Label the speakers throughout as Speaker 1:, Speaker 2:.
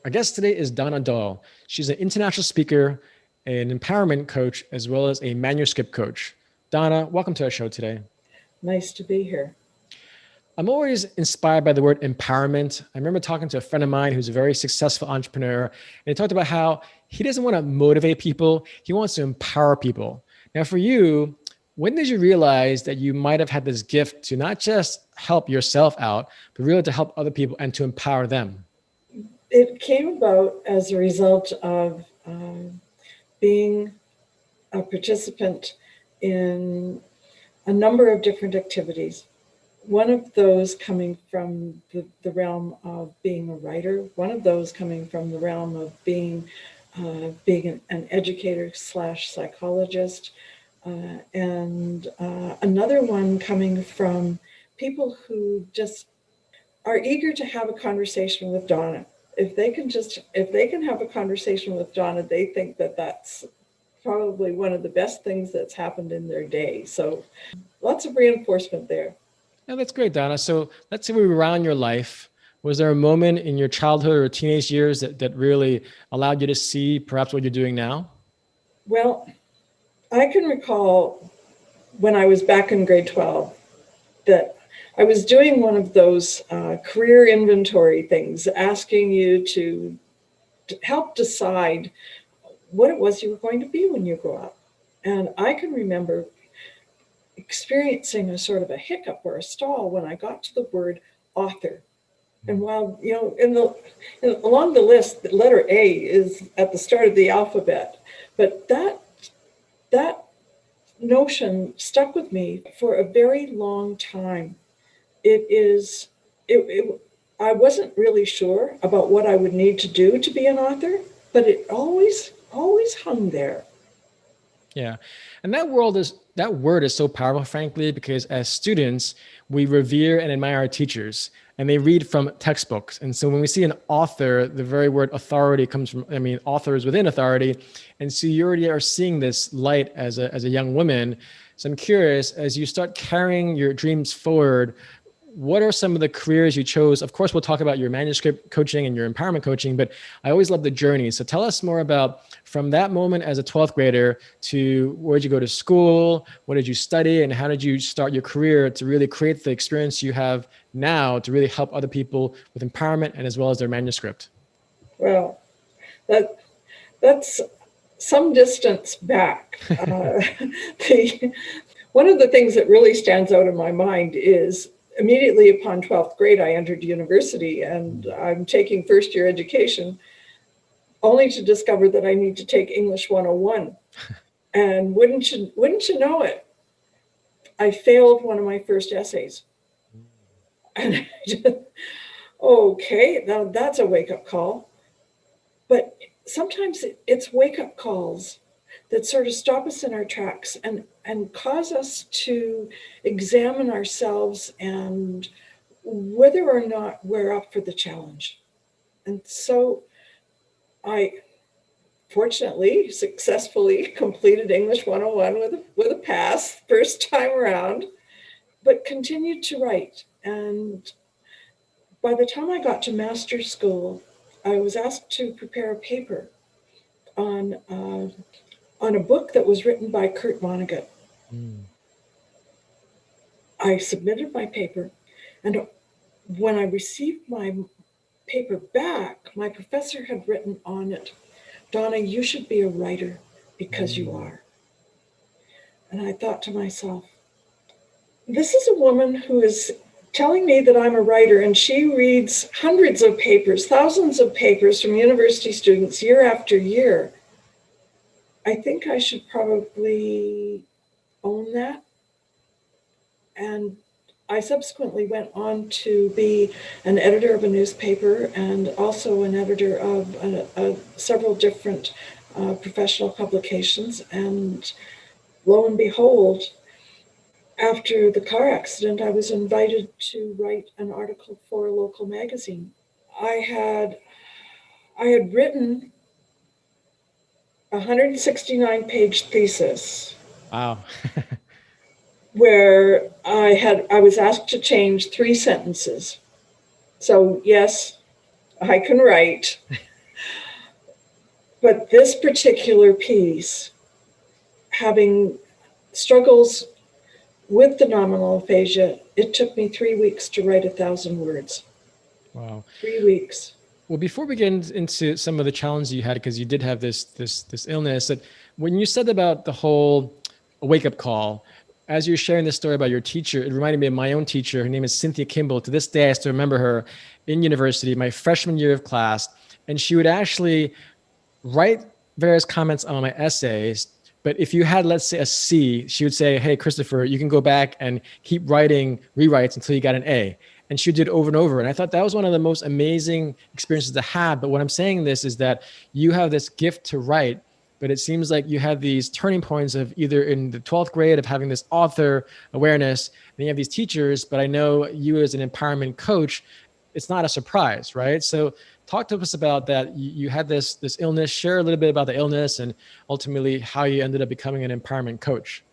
Speaker 1: Our guest today is Donna Dahl. She's an international speaker, an empowerment coach, as well as a manuscript coach. Donna, welcome to our show today.
Speaker 2: Nice to be here.
Speaker 1: I'm always inspired by the word empowerment. I remember talking to a friend of mine who's a very successful entrepreneur, and he talked about how he doesn't want to motivate people, he wants to empower people. Now, for you, when did you realize that you might have had this gift to not just help yourself out, but really to help other people and to empower them?
Speaker 2: It came about as a result of being a participant in a number of different activities. One of those coming from the realm of being a writer, one of those coming from the realm of being an educator slash psychologist, and another one coming from people who just are eager to have a conversation with Donna. If they can have a conversation with Donna, they think that that's probably one of the best things that's happened in their day. So lots of reinforcement there.
Speaker 1: Yeah, that's great, Donna. So let's say we rewound your life. Was there a moment in your childhood or teenage years that really allowed you to see perhaps what you're doing now?
Speaker 2: Well, I can recall when I was back in grade 12 that I was doing one of those career inventory things, asking you to help decide what it was you were going to be when you grow up. And I can remember experiencing a sort of a hiccup or a stall when I got to the word author. And while, along the list, the letter A is at the start of the alphabet, but that notion stuck with me for a very long time. I wasn't really sure about what I would need to do to be an author, but it always hung there.
Speaker 1: Yeah. And that word is so powerful, frankly, because as students, we revere and admire our teachers and they read from textbooks. And so when we see an author, the very word authority comes from, author is within authority. And so you already are seeing this light as a young woman. So I'm curious, as you start carrying your dreams forward, what are some of the careers you chose? Of course, we'll talk about your manuscript coaching and your empowerment coaching, but I always love the journey. So tell us more about from that moment as a 12th grader to where did you go to school? What did you study? And how did you start your career to really create the experience you have now to really help other people with empowerment and as well as their manuscript?
Speaker 2: Well, that's some distance back. One of the things that really stands out in my mind is immediately upon 12th grade, I entered university and I'm taking first year education, only to discover that I need to take English 101. And wouldn't you know it, I failed one of my first essays. And I just, okay, now that's a wake-up call. But sometimes it's wake-up calls that sort of stop us in our tracks and cause us to examine ourselves and whether or not we're up for the challenge. And so I fortunately successfully completed English 101 with a pass first time around, but continued to write. And by the time I got to master's school, I was asked to prepare a paper on a book that was written by Kurt Vonnegut. Mm. I submitted my paper, and when I received my paper back, my professor had written on it, "Donna, you should be a writer because you are." And I thought to myself, this is a woman who is telling me that I'm a writer, and she reads hundreds of papers, thousands of papers from university students year after year. I think I should probably own that. And I subsequently went on to be an editor of a newspaper and also an editor of several different professional publications. And lo and behold, after the car accident, I was invited to write an article for a local magazine. I had written a 169-page thesis.
Speaker 1: Wow.
Speaker 2: Where I was asked to change 3 sentences. So yes, I can write. But this particular piece, having struggles with the nominal aphasia, it took me 3 weeks to write 1,000 words.
Speaker 1: Wow.
Speaker 2: 3 weeks.
Speaker 1: Well, before we get into some of the challenges you had, because you did have this illness, that when you said about the whole wake up call, as you're sharing this story about your teacher, it reminded me of my own teacher. Her name is Cynthia Kimball. To this day, I still remember her in university, my freshman year of class, and she would actually write various comments on my essays. But if you had, let's say, a C, she would say, "Hey, Christopher, you can go back and keep writing rewrites until you got an A." And she did over and over. And I thought that was one of the most amazing experiences to have. But what I'm saying this is that you have this gift to write, but it seems like you have these turning points of either in the 12th grade of having this author awareness, then you have these teachers, but I know you as an empowerment coach, it's not a surprise, right? So talk to us about that. You had this illness, share a little bit about the illness and ultimately how you ended up becoming an empowerment coach.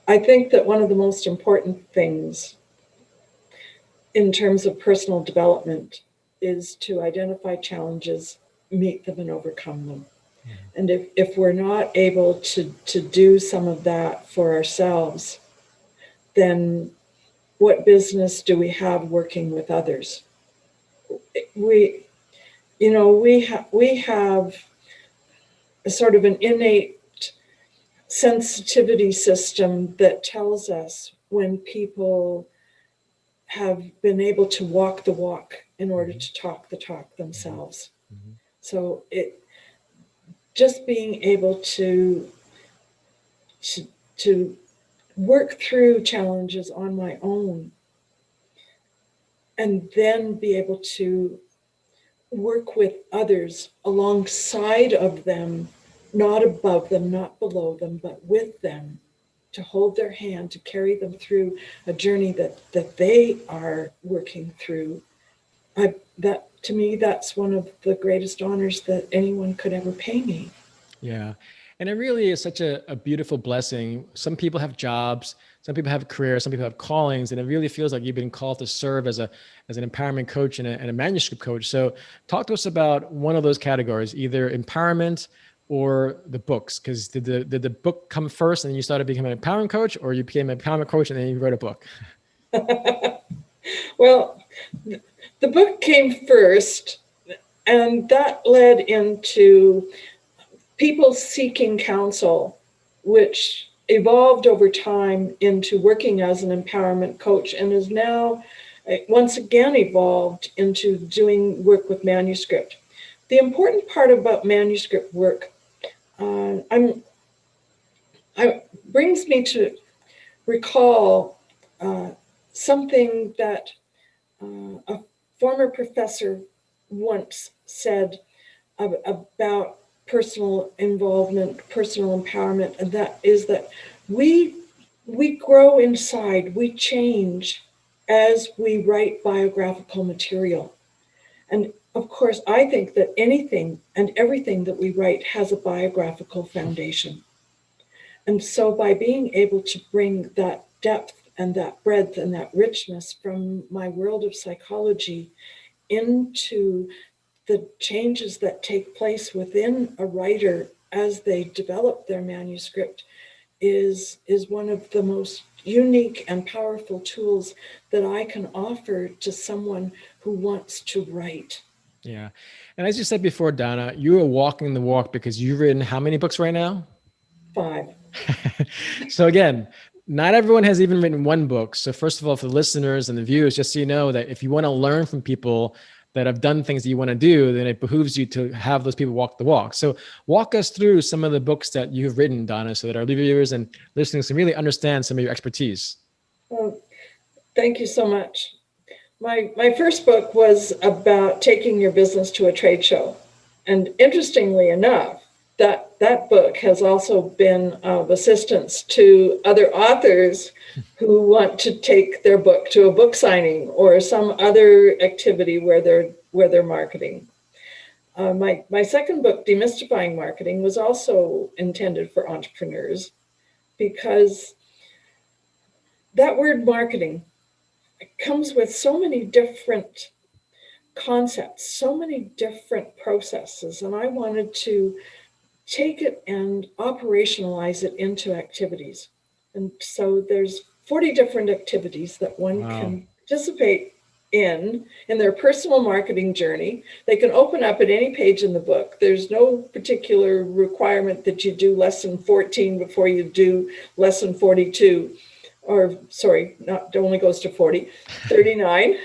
Speaker 2: I think that one of the most important things in terms of personal development is to identify challenges, meet them, and overcome them. And if we're not able to do some of that for ourselves, then what business do we have working with others? We, we have a sort of an innate sensitivity system that tells us when people have been able to walk the walk in order to talk the talk themselves.
Speaker 1: Mm-hmm.
Speaker 2: So it just being able to work through challenges on my own and then be able to work with others alongside of them, not above them, not below them, but with them, to hold their hand, to carry them through a journey that they are working through. That to me, that's one of the greatest honors that anyone could ever pay me.
Speaker 1: Yeah. And it really is such a beautiful blessing. Some people have jobs, some people have careers, some people have callings, and it really feels like you've been called to serve as an empowerment coach and a manuscript coach. So talk to us about one of those categories, either empowerment or the books. Because did the book come first and then you started becoming an empowerment coach, or you became an empowerment coach and then you wrote a book?
Speaker 2: Well, the book came first, and that led into people seeking counsel, which evolved over time into working as an empowerment coach and is now once again evolved into doing work with manuscript. The important part about manuscript work brings me to recall something that a former professor once said about personal involvement, personal empowerment, and that is that we grow inside, we change as we write biographical material. And of course, I think that anything and everything that we write has a biographical foundation. And so by being able to bring that depth and that breadth and that richness from my world of psychology into the changes that take place within a writer as they develop their manuscript is one of the most unique and powerful tools that I can offer to someone who wants to write.
Speaker 1: Yeah. And as you said before, Donna, you are walking the walk because you've written how many books right now?
Speaker 2: 5.
Speaker 1: So again, not everyone has even written one book. So first of all, for the listeners and the viewers, just so you know that if you want to learn from people that have done things that you want to do, then it behooves you to have those people walk the walk. So walk us through some of the books that you've written, Donna, so that our viewers and listeners can really understand some of your expertise.
Speaker 2: Well, thank you so much. My first book was about taking your business to a trade show. And interestingly enough, that book has also been of assistance to other authors who want to take their book to a book signing or some other activity where they're marketing. My second book, Demystifying Marketing, was also intended for entrepreneurs because that word marketing comes with so many different concepts, so many different processes, and I wanted to take it and operationalize it into activities. And so there's 40 different activities that one
Speaker 1: Wow.
Speaker 2: can participate in their personal marketing journey. They can open up at any page in the book. There's no particular requirement that you do lesson 14 before you do lesson 42, or sorry, not only goes to 40, 39.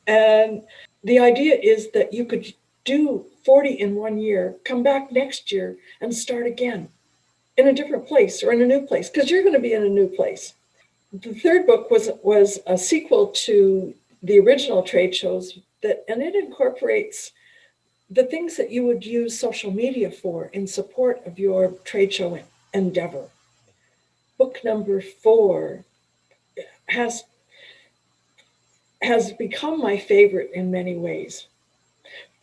Speaker 2: And the idea is that you could do 40 in 1 year, come back next year and start again in a different place or in a new place, because you're going to be in a new place. The third book was a sequel to the original trade shows, and it incorporates the things that you would use social media for in support of your trade show endeavor. Book number 4 has become my favorite in many ways,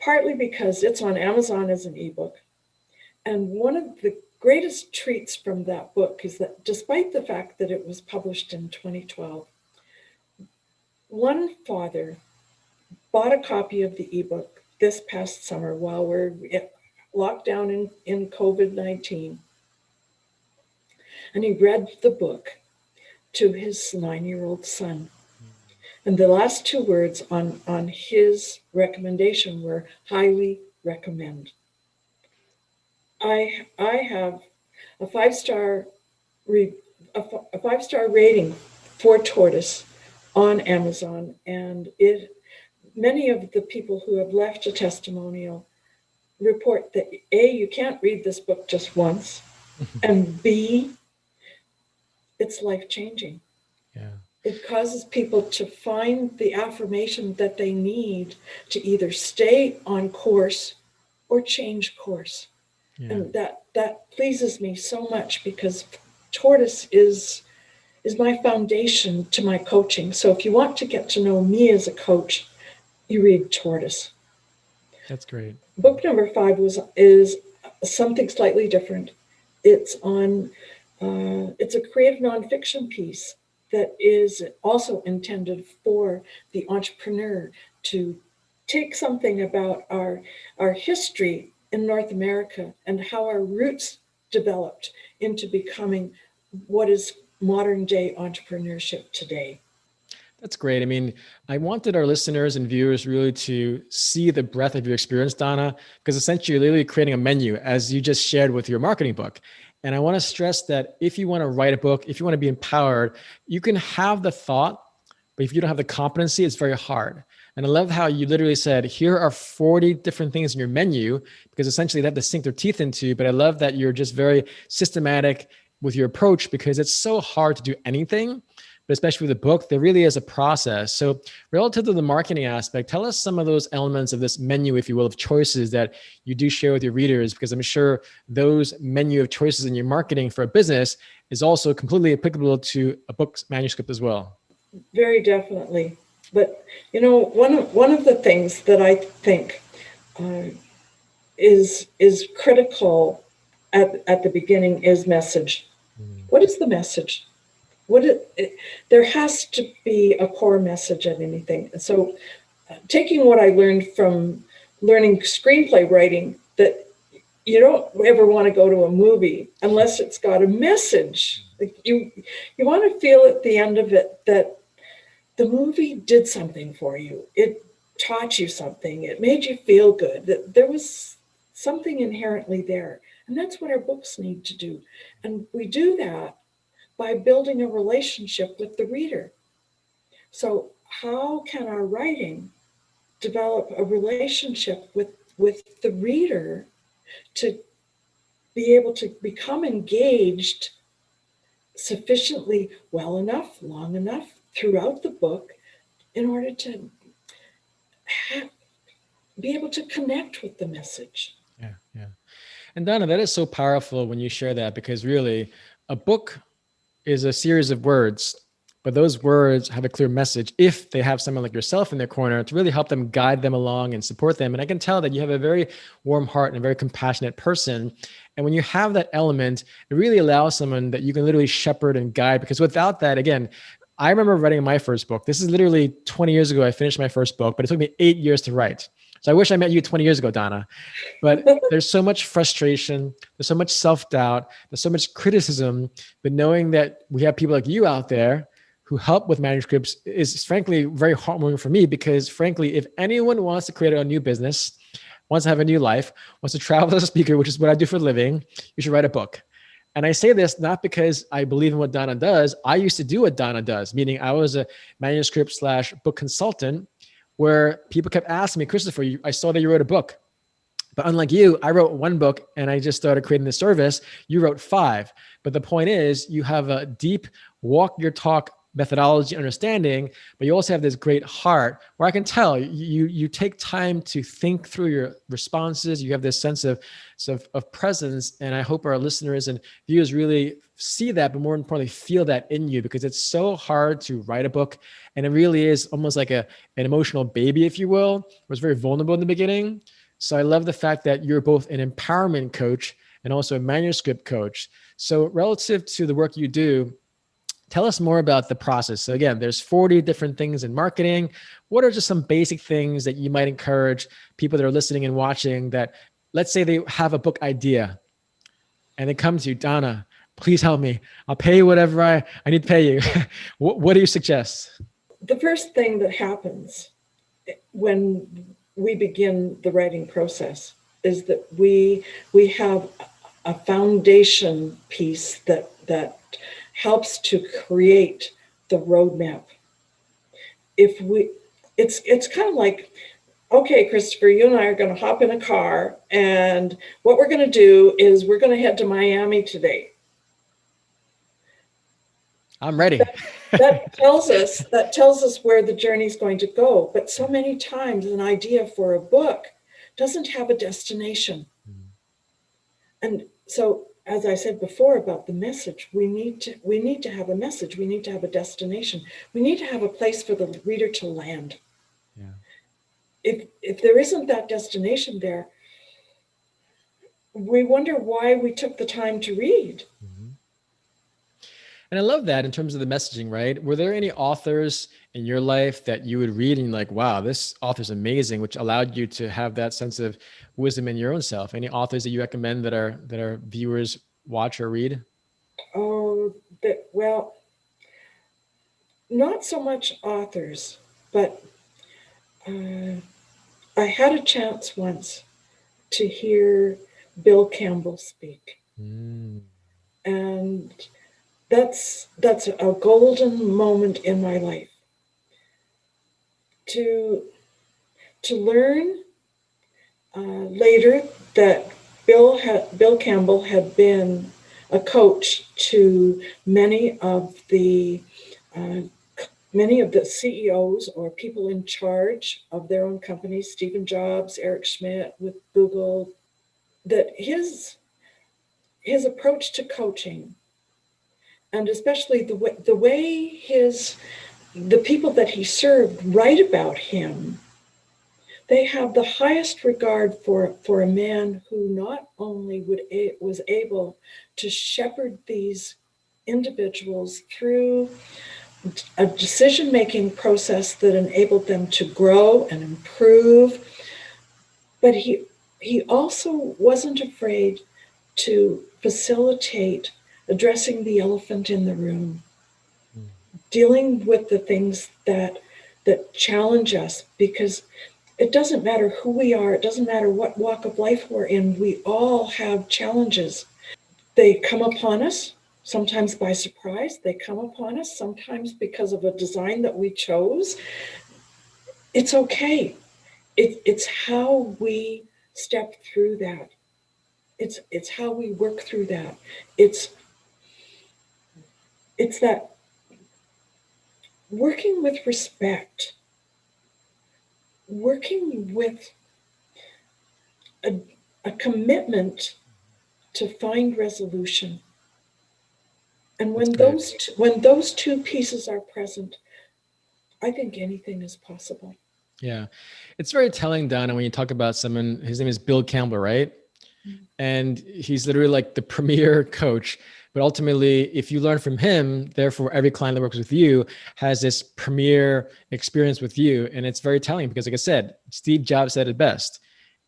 Speaker 2: partly because it's on Amazon as an ebook. And one of the greatest treats from that book is that despite the fact that it was published in 2012, one father bought a copy of the ebook this past summer while we're locked down in COVID-19. And he read the book to his 9-year-old son. And the last 2 words on his recommendation were highly recommend. I have a 5-star a 5-star rating for Tortoise on Amazon, and many of the people who have left a testimonial report that A, you can't read this book just once, and B, it's life-changing.
Speaker 1: Yeah.
Speaker 2: It causes people to find the affirmation that they need to either stay on course or change course.
Speaker 1: Yeah.
Speaker 2: And that pleases me so much, because Tortoise is my foundation to my coaching. So if you want to get to know me as a coach, you read Tortoise.
Speaker 1: That's great.
Speaker 2: Book number 5 is something slightly different. It's a creative nonfiction piece that is also intended for the entrepreneur to take something about our history in North America and how our roots developed into becoming what is modern day entrepreneurship today.
Speaker 1: That's great. I mean, I wanted our listeners and viewers really to see the breadth of your experience, Donna, because essentially you're literally creating a menu, as you just shared with your marketing book. And I want to stress that if you want to write a book, if you want to be empowered, you can have the thought, but if you don't have the competency, it's very hard. And I love how you literally said, here are 40 different things in your menu, because essentially they have to sink their teeth into. But I love that you're just very systematic with your approach, because it's so hard to do anything, but especially with a book, there really is a process. So relative to the marketing aspect, tell us some of those elements of this menu, if you will, of choices that you do share with your readers, because I'm sure those menu of choices in your marketing for a business is also completely applicable to a book's manuscript as well.
Speaker 2: Very definitely. But, one of the things that I think is critical at the beginning is message. What is the message? There has to be a core message at anything. And so taking what I learned from learning screenplay writing, that you don't ever want to go to a movie unless it's got a message. Like you want to feel at the end of it that the movie did something for you. It taught you something. It made you feel good. That there was something inherently there. And that's what our books need to do. And we do that by building a relationship with the reader. So how can our writing develop a relationship with the reader to be able to become engaged sufficiently well enough, long enough throughout the book in order to be able to connect with the message?
Speaker 1: Yeah, yeah. And Donna, that is so powerful when you share that, because really a book is a series of words, but those words have a clear message if they have someone like yourself in their corner to really help them, guide them along and support them. And I can tell that you have a very warm heart and a very compassionate person. And when you have that element, it really allows someone that you can literally shepherd and guide, because without that, again, I remember writing my first book. This is literally 20 years ago. I finished my first book, but it took me 8 years to write. So I wish I met you 20 years ago, Donna. But there's so much frustration. There's so much self-doubt. There's so much criticism. But knowing that we have people like you out there who help with manuscripts is frankly very heartwarming for me, because frankly, if anyone wants to create a new business, wants to have a new life, wants to travel as a speaker, which is what I do for a living, you should write a book. And I say this not because I believe in what Donna does. I used to do what Donna does, meaning I was a manuscript/book consultant, where people kept asking me, Christopher, I saw that you wrote a book. But unlike you, I wrote one book and I just started creating the service. You wrote 5. But the point is, you have a deep walk your talk methodology understanding, but you also have this great heart where I can tell you take time to think through your responses. You have this sense of presence. And I hope our listeners and viewers really see that, but more importantly, feel that in you, because it's so hard to write a book. And it really is almost like an emotional baby, if you will. It was very vulnerable in the beginning. So I love the fact that you're both an empowerment coach and also a manuscript coach. So relative to the work you do, tell us more about the process. So again, there's 40 different things in marketing. What are just some basic things that you might encourage people that are listening and watching that, let's say they have a book idea and they come to you, Donna, please help me. I'll pay you whatever I need to pay you. What do you suggest?
Speaker 2: The first thing that happens when we begin the writing process is that we have a foundation piece that helps to create the roadmap. It's kind of like, okay, Christopher, you and I are going to hop in a car, and what we're going to do is we're going to head to Miami today.
Speaker 1: I'm ready.
Speaker 2: That tells us where the journey's going to go. But so many times an idea for a book doesn't have a destination. And so, as I said before about the message, we need to have a message. We need to have a destination. We need to have a place for the reader to land. Yeah. If there isn't that destination there, we wonder why we took the time to read.
Speaker 1: Mm-hmm. And I love that in terms of the messaging, right? Were there any authors in your life that you would read and you're like, wow, this author's amazing, which allowed you to have that sense of wisdom in your own self? Any authors that you recommend that our viewers watch or read?
Speaker 2: Oh, well, not so much authors, but I had a chance once to hear Bill Campbell speak. And that's a golden moment in my life. To learn later that Bill Campbell had been a coach to many of the CEOs or people in charge of their own companies, Stephen Jobs, Eric Schmidt with Google, that his approach to coaching, and especially the way the people that he served write about him, they have the highest regard for a man who not only was able to shepherd these individuals through a decision-making process that enabled them to grow and improve, but he also wasn't afraid to facilitate addressing the elephant in the room, dealing with the things that challenge us, because it doesn't matter who we are, it doesn't matter what walk of life we're in, we all have challenges. They come upon us, sometimes by surprise, they come upon us, sometimes because of a design that we chose. It's okay. It's how we step through that. It's how we work through that. It's that working with respect, working with a commitment to find resolution. And when those two pieces are present, I think anything is possible.
Speaker 1: Yeah. It's very telling, Donna, when you talk about someone, his name is Bill Campbell, right? And he's literally like the premier coach. But ultimately, if you learn from him, therefore every client that works with you has this premier experience with you. And it's very telling because, like I said, Steve Jobs said it best.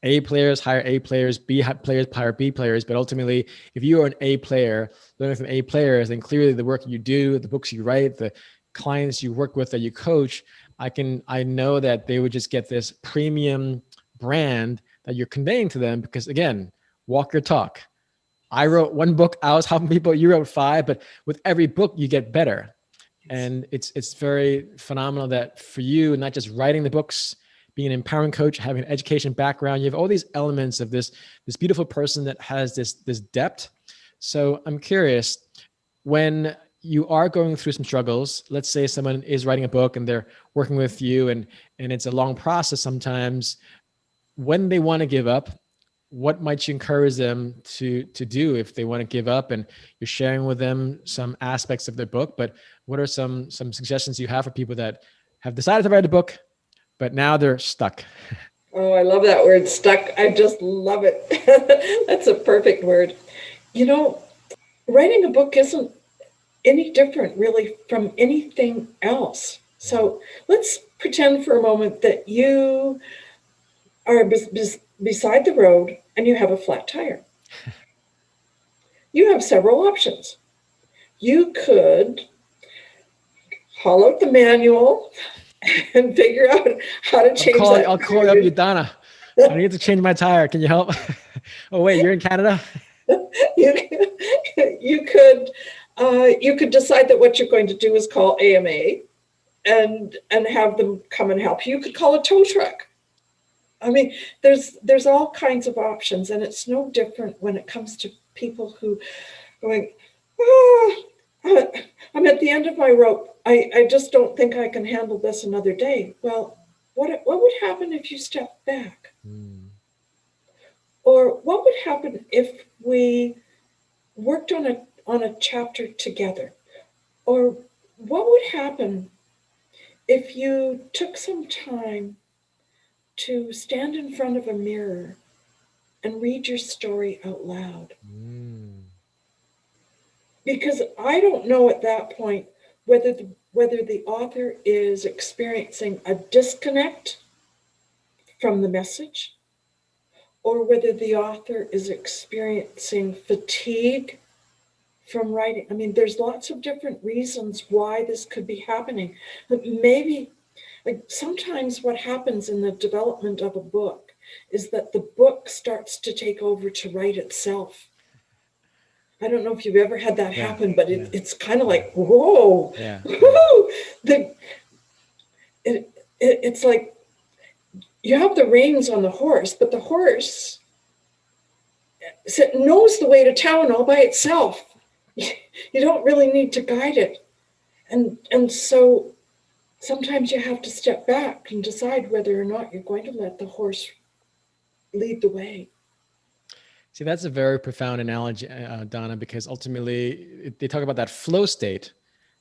Speaker 1: A players hire A players, B players hire B players. But ultimately, if you are an A player, learning from A players, then clearly the work you do, the books you write, the clients you work with that you coach, I know that they would just get this premium brand that you're conveying to them because, again, walk your talk. I wrote one book, I was helping people, you wrote 5, but with every book you get better. And it's very phenomenal that for you, not just writing the books, being an empowering coach, having an education background, you have all these elements of this beautiful person that has this depth. So I'm curious, when you are going through some struggles, let's say someone is writing a book and they're working with you and it's a long process sometimes, when they want to give up, what might you encourage them to do if they want to give up? And you're sharing with them some aspects of their book, but what are some suggestions you have for people that have decided to write a book, but now they're stuck?
Speaker 2: Oh, I love that word, stuck. I just love it. That's a perfect word. You know, writing a book isn't any different really from anything else. So let's pretend for a moment that you are beside the road and you have a flat tire. You have several options. You could haul out the manual and figure out how to change that.
Speaker 1: I'll call up you, Donna. I need to change my tire. Can you help? Oh, wait, you're in Canada?
Speaker 2: You could decide that what you're going to do is call AMA and have them come and help you. You could call a tow truck. I mean, there's all kinds of options, and it's no different when it comes to people who going, oh, I'm at the end of my rope. I just don't think I can handle this another day. Well, what would happen if you stepped back? Or what would happen if we worked on a chapter together? Or what would happen if you took some time to stand in front of a mirror and read your story out loud? Because I don't know at that point whether the author is experiencing a disconnect from the message or whether the author is experiencing fatigue from writing. I mean, there's lots of different reasons why this could be happening. But maybe, like, sometimes what happens in the development of a book is that the book starts to take over to write itself. I don't know if you've ever had that happen, but it's kind of like, whoa, whoa. It's like you have the reins on the horse, but the horse knows the way to town all by itself. You don't really need to guide it. And so sometimes you have to step back and decide whether or not you're going to let the horse lead the way.
Speaker 1: See, that's a very profound analogy, Donna, because ultimately they talk about that flow state.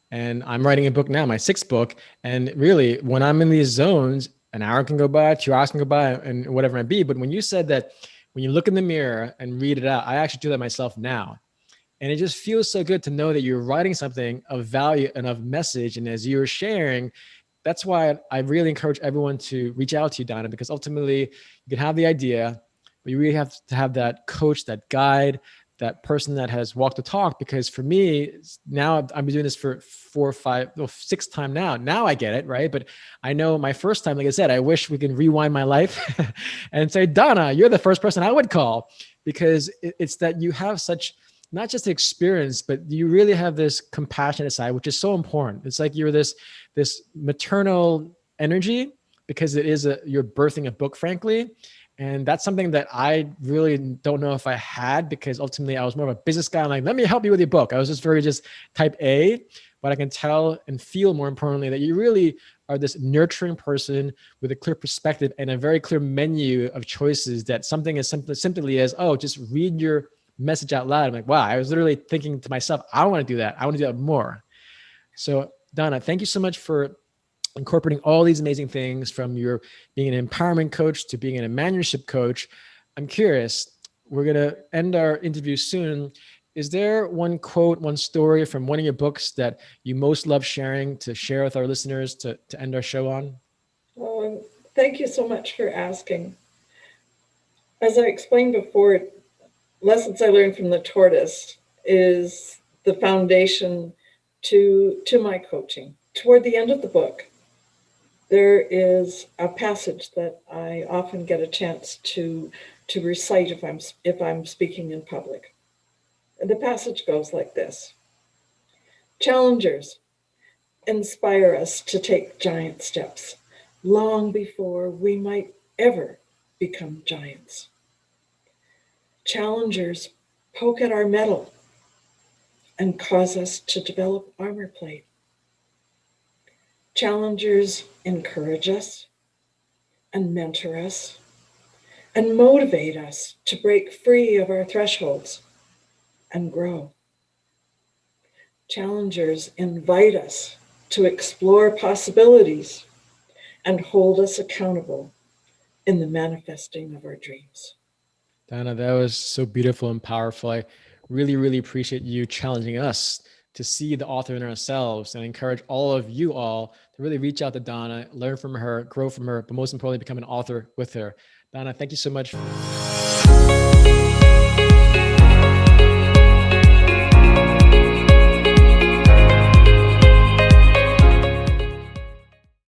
Speaker 1: And I'm writing a book now, my 6th book. And really, when I'm in these zones, an hour can go by, 2 hours can go by, and whatever it might be. But when you said that, when you look in the mirror and read it out, I actually do that myself now. And it just feels so good to know that you're writing something of value and of message. And as you're sharing, that's why I really encourage everyone to reach out to you, Donna, because ultimately you can have the idea, but you really have to have that coach, that guide, that person that has walked the talk. Because for me, now I've been doing this for 4 or 5, 6th time now. Now I get it, right? But I know my first time, like I said, I wish we can rewind my life and say, Donna, you're the first person I would call, because it's that you have such, not just experience, but you really have this compassionate side, which is so important. It's like you're this maternal energy, because you're birthing a book, frankly. And that's something that I really don't know if I had, because ultimately I was more of a business guy. I'm like, let me help you with your book. I was just very type A, but I can tell and feel, more importantly, that you really are this nurturing person with a clear perspective and a very clear menu of choices, that something as simply as, oh, just read your message out loud. I'm like, wow, I was literally thinking to myself, I want to do that. I want to do that more. So Donna, thank you so much for incorporating all these amazing things, from your being an empowerment coach to being an mentorship coach. I'm curious, we're going to end our interview soon. is there one quote, one story from one of your books that you most love sharing to share with our listeners to end our show on?
Speaker 2: Oh, thank you so much for asking. As I explained before, lessons I learned from the tortoise is the foundation to my coaching. Toward the end of the book, there is a passage that I often get a chance to recite if I'm speaking in public. And the passage goes like this: Challengers inspire us to take giant steps long before we might ever become giants. Challengers poke at our mettle and cause us to develop armor plate. Challengers encourage us and mentor us and motivate us to break free of our thresholds and grow. Challengers invite us to explore possibilities and hold us accountable in the manifesting of our dreams.
Speaker 1: Donna, that was so beautiful and powerful. I really, really appreciate you challenging us to see the author in ourselves, and encourage all of you all to really reach out to Donna, learn from her, grow from her, but most importantly, become an author with her. Donna, thank you so much.